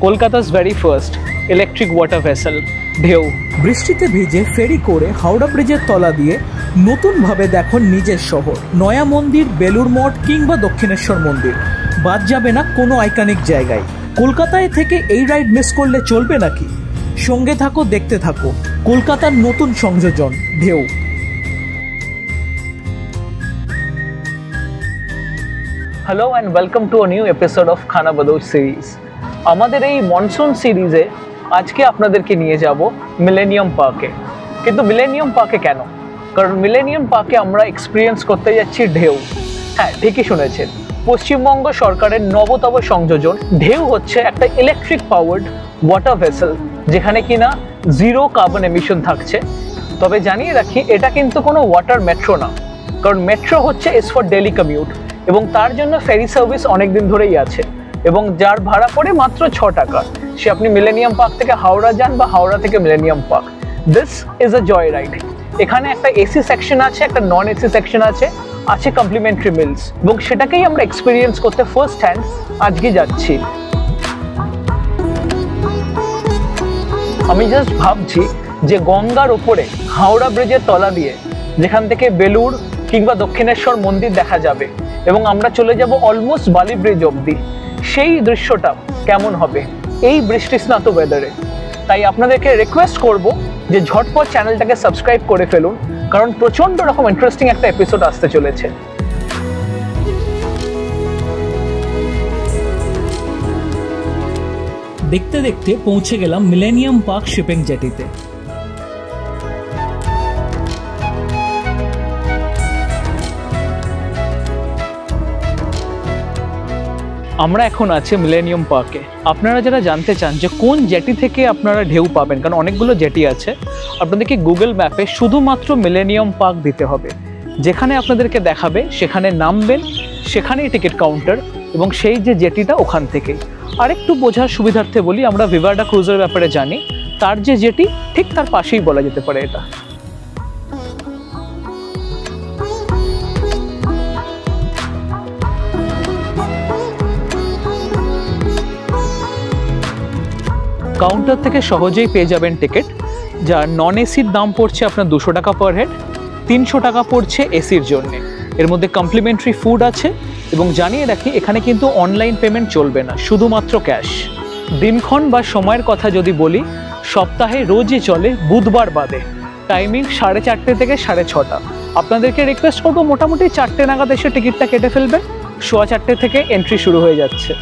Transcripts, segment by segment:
কলকাতা's very first electric water vessel, ঢেউ। বৃষ্টিতে ভিজে ফেরি করে হাওড়া ব্রিজের তলা দিয়ে নতুনভাবে দেখো নিজের শহর। নয়া মন্দির, বেলুর মঠ কিংবা দক্ষিণেশ্বর মন্দির, বাদ যাবে না কোনো আইকনিক জায়গায়। কলকাতায় থেকে এই রাইড মিস করলে চলবে নাকি? সঙ্গে থাকো, দেখতে থাকো কলকাতার নতুন সংযোজন ঢেউ। Hello and welcome to a new episode of খানা বদৌচ সিরিজ। আমাদের এই মনসুন সিরিজে আজকে আপনাদেরকে নিয়ে যাব মিলেনিয়াম পার্কে। কিন্তু মিলেনিয়াম পার্কে কেন? কারণ মিলেনিয়াম পার্কে আমরা এক্সপিরিয়েন্স করতে যাচ্ছি ঢেউ। হ্যাঁ, ঠিকই শুনেছেন, পশ্চিমবঙ্গ সরকারের নবতম সংযোজন ঢেউ হচ্ছে একটা ইলেকট্রিক পাওয়ার্ড ওয়াটার ভেসেল, যেখানে কিনা জিরো কার্বন এমিশন থাকছে। তবে জানিয়ে রাখি, এটা কিন্তু কোনো ওয়াটার মেট্রো না, কারণ মেট্রো হচ্ছে ইজ ফর ডেলি কমিউট এবং তার জন্য ফেরি সার্ভিস অনেক দিন ধরেই আছে এবং যার ভাড়া পড়ে মাত্র 6 টাকা। সে আপনি মিলেনিয়াম পার্ক থেকে হাওড়া যান বা হাওড়া থেকে Millennium Park. This is a joy ride. এখানে একটা এসি সেকশন আছে, একটা নন এসি সেকশন আছে, আছে কমপ্লিমেন্টারি মিলস এবং সেটাকেই আমরা এক্সপিরিয়েন্স করতে ফার্স্ট হ্যান্ড আজকে যাচ্ছি। আমি জাস্ট ভাবছি যে গঙ্গার ওপরে হাওড়া ব্রিজের তলা দিয়ে যেখান থেকে বেলুর কিংবা দক্ষিণেশ্বর মন্দির দেখা যাবে এবং আমরা চলে যাব অলমোস্ট বালি ব্রিজ অবধি, সেই দৃশ্যটা কেমন হবে এই বৃষ্টিস্নাত ওয়েদারে। তাই আপনাদেরকে রিকোয়েস্ট করব যে ঝটপট চ্যানেলটাকে সাবস্ক্রাইব করে ফেলুন, কারণ প্রচণ্ড রকম ইন্টারেস্টিং একটা এপিসোড আসতে চলেছে। দেখতে দেখতে পৌঁছে গেলাম মিলেনিয়াম পার্ক শিপিং জেটিতে। আমরা এখন আছি মিলেনিয়াম পার্কে। আপনারা যারা জানতে চান যে কোন জেটি থেকে আপনারা ঢেউ পাবেন, কারণ অনেকগুলো জেটি আছে, আপনাদেরকে গুগল ম্যাপে শুধুমাত্র মিলেনিয়াম পার্ক দিতে হবে। যেখানে আপনাদেরকে দেখাবে সেখানে নামবেন, সেখানেই টিকিট কাউন্টার এবং সেই যে জেটিটা ওখান থেকেই। আরেকটু বোঝার সুবিধার্থে বলি, আমরা ভিভার্ডা ক্রুজের ব্যাপারে জানি, তার যে জেটি ঠিক তার পাশেই বলা যেতে পারে এটা। কাউন্টার থেকে সহজেই পেয়ে যাবেন টিকিট, যার নন এসির দাম পড়ছে আপনার 200 টাকা পার হেড, 300 টাকা পড়ছে এসির জন্যে। এর মধ্যে কমপ্লিমেন্টারি ফুড আছে এবং জানিয়ে রাখি এখানে কিন্তু অনলাইন পেমেন্ট চলবে না, শুধুমাত্র ক্যাশ। দিনক্ষণ বা সময়ের কথা যদি বলি, সপ্তাহে রোজই চলে, বুধবার বাদে। টাইমিং 4:30 থেকে 6:30। আপনাদেরকে রিকোয়েস্ট করবো মোটামুটি 4টে নাগাদ এসে টিকিটটা কেটে ফেলবেন, 4:15 থেকে এন্ট্রি শুরু হয়ে যাচ্ছে।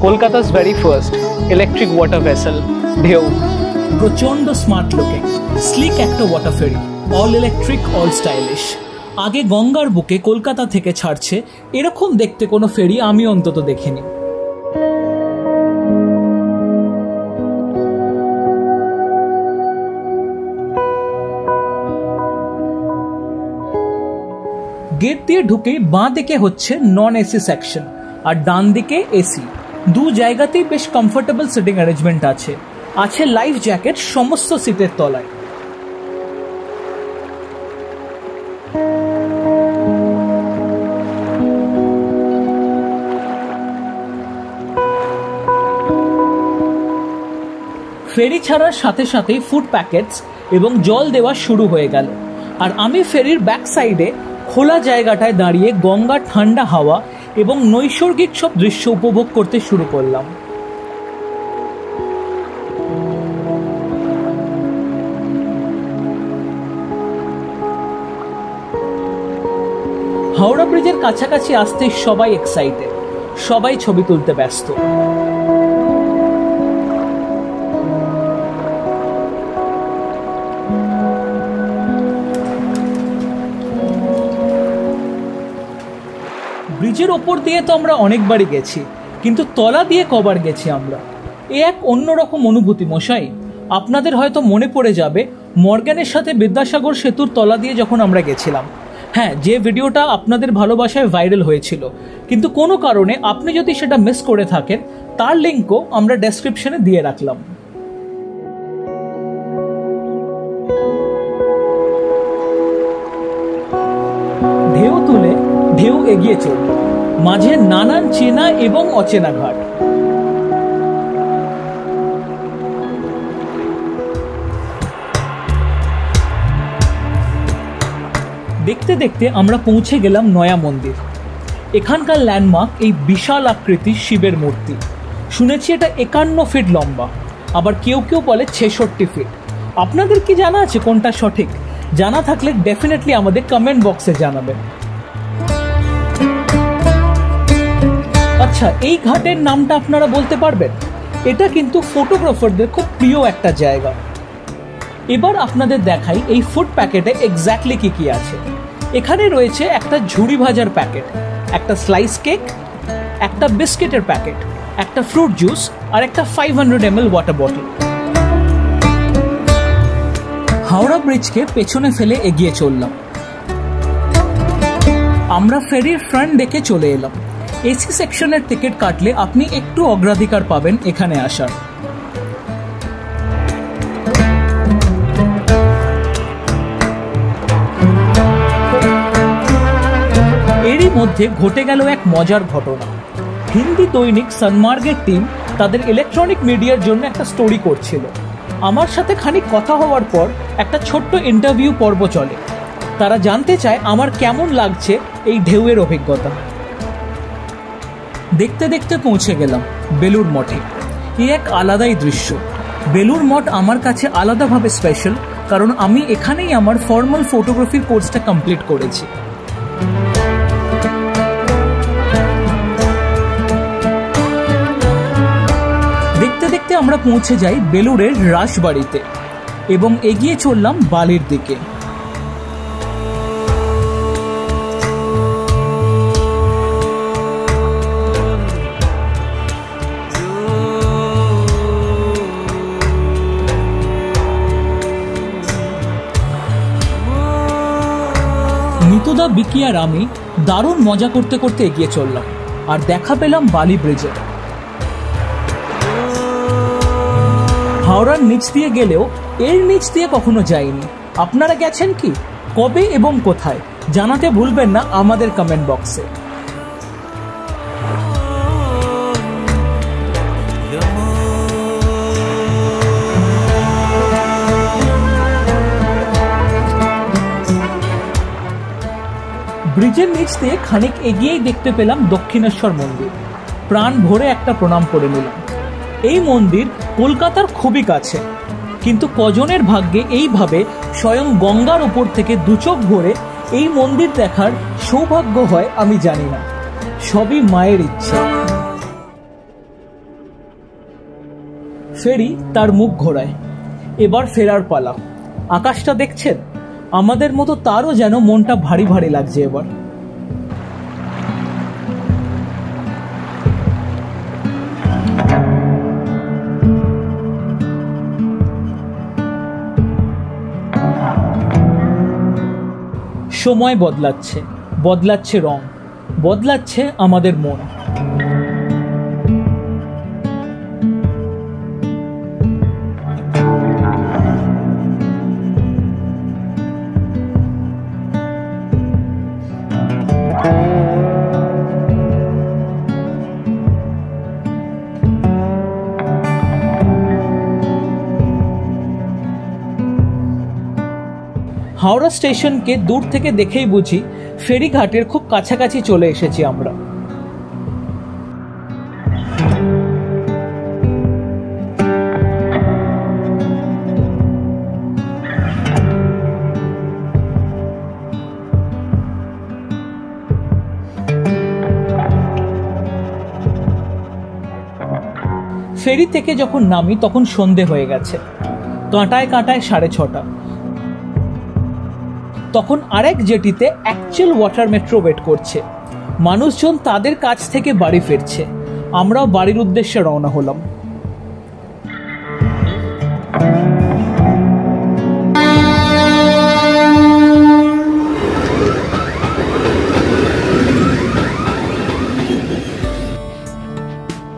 কলকাতা's very first electric water vessel, ঢেউ। প্রচন্ড স্মার্ট লুকিং, স্লিক একটা ওয়াটার ফেরি, অল ইলেকট্রিক, অল স্টাইলিশ। আগে গঙ্গার বুকে কলকাতা থেকে ছাড়ছে এরকম দেখতে কোনো ফেরি আমি অন্তত দেখিনি। গেট দিয়ে ঢুকেই বাঁ দিকে হচ্ছে নন এসি সেকশন আর ডান দিকে এসি। দু জায়গাতেই বেশ কমফোর্টেবল সিটিং অ্যারেঞ্জমেন্ট আছে। আছে লাইফ জ্যাকেট সমস্ত সিটের তলায়। ফেরি ছাড়ার সাথে সাথেই ফুড প্যাকেটস এবং জল দেওয়া শুরু হয়ে গেল, আর আমি ফেরির ব্যাক সাইডে খোলা জায়গাটায় দাঁড়িয়ে গঙ্গার ঠান্ডা হাওয়া এবং নৈসর্গিক সব দৃশ্য উপভোগ করতে শুরু করলাম। হাওড়া ব্রিজের কাছাকাছি আসতেই সবাই এক্সাইটেড, সবাই ছবি তুলতে ব্যস্ত। ব্রিজের ওপর দিয়ে তো আমরা অনেকবারই গেছি, কিন্তু তলা দিয়ে কবার গেছি আমরা? এ এক অন্যরকম অনুভূতি মশাই। আপনাদের হয়তো মনে পড়ে যাবে মর্গ্যানের সাথে বিদ্যাসাগর সেতুর তলা দিয়ে যখন আমরা গেছিলাম। হ্যাঁ, যে ভিডিওটা আপনাদের ভালোবাসায় ভাইরাল হয়েছিল, কিন্তু কোনো কারণে আপনি যদি সেটা মিস করে থাকেন তার লিঙ্কও আমরা ডেসক্রিপশনে দিয়ে রাখলাম। ঢেউ তুলে ঢেউ এগিয়ে চলল, মাঝে নানান চেনা এবং অচেনা ঘাট। দেখতে দেখতে আমরা পৌঁছে গেলাম নয়া মন্দির। এখানকার ল্যান্ডমার্ক এই বিশাল আকৃতির শিবের মূর্তি। শুনেছি এটা 51 ফিট লম্বা, আবার কেউ কেউ বলে 66 ফিট। আপনাদের কি জানা আছে কোনটা সঠিক? জানা থাকলে ডেফিনেটলি আমাদের কমেন্ট বক্সে জানাবেন। আচ্ছা, এই ঘাটের নামটা আপনারা বলতে পারবেন? এটা কিন্তু ফটোগ্রাফারদের খুব প্রিয় একটা জায়গা। এবার আপনাদের দেখাই এই ফুড প্যাকেটে এক্স্যাক্টলি কি কি আছে। এখানে রয়েছে একটা ঝুড়ি ভাজার প্যাকেট, একটা স্লাইস কেক, একটা বিস্কিটের প্যাকেট, একটা ফ্রুট জুস আর একটা 500 ml ওয়াটার বটল। হাওড়া ব্রিজকে পেছনে ফেলে এগিয়ে চললাম। আমরা ফেরির ফ্রন্ট ডেকে চলে এলাম। এসি সেকশনের টিকিট কাটলে আপনি একটু অগ্রাধিকার পাবেন এখানে আসার। এরই মধ্যে ঘটে গেল এক মজার ঘটনা। হিন্দি দৈনিক সনমার্গের টিম তাদের ইলেকট্রনিক মিডিয়ার জন্য একটা স্টোরি করছিল। আমার সাথে খানিক কথা হওয়ার পর একটা ছোট্ট ইন্টারভিউ পর্ব চলে। তারা জানতে চায় আমার কেমন লাগছে এই ঢেউয়ের অভিজ্ঞতা। দেখতে দেখতে পৌঁছে গেলাম বেলুড় মঠে। এই এক আলাদাই দৃশ্য। বেলুড় মঠ আমার কাছে আলাদাভাবে স্পেশাল, কারণ আমি এখানেই আমার ফর্মাল ফটোগ্রাফির কোর্সটা কমপ্লিট করেছি। দেখতে দেখতে আমরা পৌঁছে যাই বেলুড়ের রাসবাড়িতে এবং এগিয়ে চললাম বালির দিকে। নিতুদা, বিকি আর আমি দারুণ মজা করতে করতে এগিয়ে চললাম আর দেখা পেলাম বালি ব্রিজে। হাওড়ার নিচ দিয়ে গেলেও এর নিচ দিয়ে কখনো যাইনি। আপনারা গেছেন কি? কবে এবং কোথায় জানাতে ভুলবেন না আমাদের কমেন্ট বক্সে। ব্রিজের নিচ দিয়ে খানিক এগিয়েই দেখতে পেলাম দক্ষিণেশ্বর মন্দির। প্রাণ ভরে একটা প্রণাম করে নিলাম। এই মন্দির কলকাতার খুবই কাছে, কিন্তু কজনের ভাগ্যে এইভাবে স্বয়ং গঙ্গার উপর থেকে দুচোখ ভরে এই মন্দির দেখার সৌভাগ্য হয় আমি জানি না। সবই মায়ের ইচ্ছা। ফেরি তার মুখ ঘোরায়। এবার ফেরার পালা। আকাশটা দেখছেন? আমাদের মতো তারও যেন মনটা ভারী ভারী লাগছে এবার। সময় বদলাচ্ছে, বদলাচ্ছে রং, বদলাচ্ছে আমাদের মন। হাওড়া স্টেশনকে দূর থেকে দেখেই বুঝি ফেরিঘাটের খুব কাছাকাছি চলে এসেছি আমরা। ফেরি থেকে যখন নামি তখন সন্ধে হয়ে গেছে। কাঁটায় কাঁটায় 6:30। তখন আরেক জেটিতে অ্যাকচুয়াল ওয়াটার মেট্রো ওয়েট করছে। মানুষজন তাদের কাছ থেকে বাড়ি ফিরছে। আমরাও বাড়ির উদ্দেশ্যে রওনা হলাম।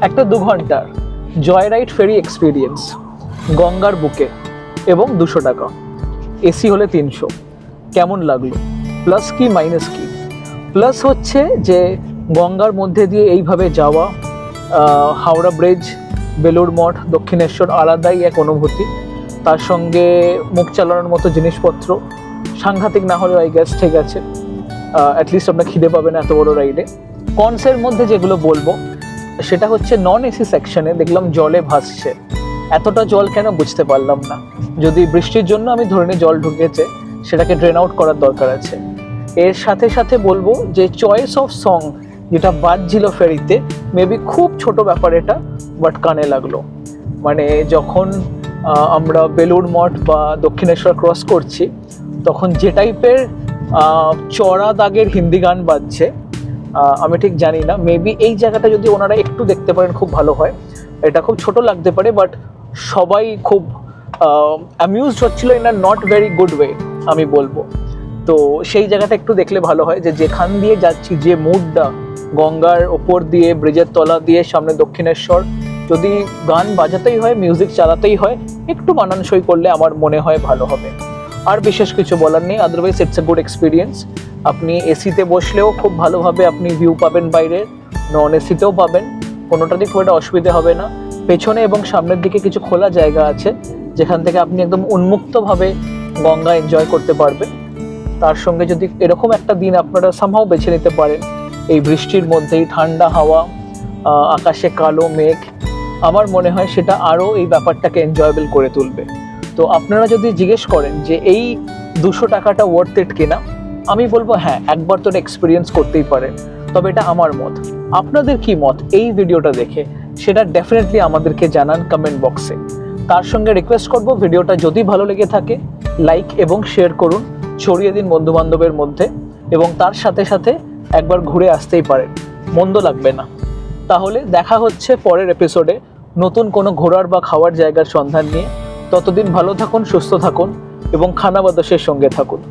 একটা 2 ঘন্টার জয় রাইড ফেরি এক্সপিরিয়েন্স গঙ্গার বুকে এবং 200 টাকা, এসি হলে 300। কেমন লাগলো? প্লাস কি মাইনাস কি? প্লাস হচ্ছে যে গঙ্গার মধ্যে দিয়ে এইভাবে যাওয়া, হাওড়া ব্রিজ, বেলুড় মঠ, দক্ষিণেশ্বর আলাদাই এক অনুভূতি। তার সঙ্গে মুখ চালানোর মতো জিনিসপত্র সাংঘাতিক না হলেও আই গেস ঠিক আছে, অ্যাটলিস্ট আপনার খিদে পাবেন এত বড় রাইডে। কনসের মধ্যে যেগুলো বলবো সেটা হচ্ছে নন এসি সেকশনে দেখলাম জলে ভাসছে। এতটা জল কেন বুঝতে পারলাম না। যদি বৃষ্টির জন্য আমি ধরে নিই জল ঢুকেছে, সেটাকে ড্রেন আউট করার দরকার আছে। এর সাথে সাথে বলবো যে চয়েস অফ সং যেটা বাজছিল ফেরিতে, মেবি খুব ছোট ব্যাপার এটা, বাট কানে লাগলো। মানে যখন আমরা বেলুড় মঠ বা দক্ষিণেশ্বর ক্রস করছি, তখন যে টাইপের চড়া দাগের হিন্দি গান বাজছে আমি ঠিক জানি না, মেবি এই জায়গাটা যদি ওনারা একটু দেখতে পারেন খুব ভালো হয়। এটা খুব ছোট লাগতে পারে, বাট সবাই খুব অ্যামিউজড হচ্ছিল in a not very good way আমি বলবো। তো সেই জায়গাটা একটু দেখলে ভালো হয়, যে যেখান দিয়ে যাচ্ছি, যে মুডটা, গঙ্গার ওপর দিয়ে, ব্রিজের তলা দিয়ে সামনে দক্ষিণেশ্বর, যদি গান বাজাতেই হয়, মিউজিক চালাতেই হয়, একটু মানানসই করলে আমার মনে হয় ভালো হবে। আর বিশেষ কিছু বলার নেই, otherwise it's a good experience. আপনি এসিতে বসলেও খুব ভালোভাবে আপনি ভিউ পাবেন বাইরের, নন এসিতেও পাবেন, কোনোটাতেই খুব একটা অসুবিধা হবে না। পেছনে এবং সামনের দিকে কিছু খোলা জায়গা আছে, যেখান থেকে আপনি একদম উন্মুক্তভাবে গঙ্গা এনজয় করতে পারবেন। তার সঙ্গে যদি এরকম একটা দিন আপনারা সামহাও বেছে নিতে পারেন, এই বৃষ্টির মধ্যেই ঠান্ডা হাওয়া, আকাশে কালো মেঘ, আমার মনে হয় সেটা আরও এই ব্যাপারটাকে এনজয়েবল করে তুলবে। তো আপনারা যদি জিজ্ঞেস করেন যে এই 200 টাকাটা ওয়ার্থ ইট কিনা, আমি বলবো হ্যাঁ, একবার তো এক্সপিরিয়েন্স করতেই পারেন। তবে এটা আমার মত, আপনাদের কি মত এই ভিডিওটা দেখে সেটা ডেফিনেটলি আমাদেরকে জানান কমেন্ট বক্সে। তার সঙ্গে রিকোয়েস্ট করব, ভিডিওটা যদি ভালো লেগে থাকে লাইক এবং শেয়ার করুন, ছড়িয়ে দিন বন্ধু বান্ধবের মধ্যে, এবং তার সাথে সাথে একবার ঘুরে আসতেই পারেন, মন্দ লাগবে না। তাহলে দেখা হচ্ছে পরের এপিসোডে নতুন কোনো ঘোরার বা খাওয়ার জায়গার সন্ধান নিয়ে। ততদিন ভালো থাকুন, সুস্থ থাকুন এবং খানা বাদশের সঙ্গে থাকুন।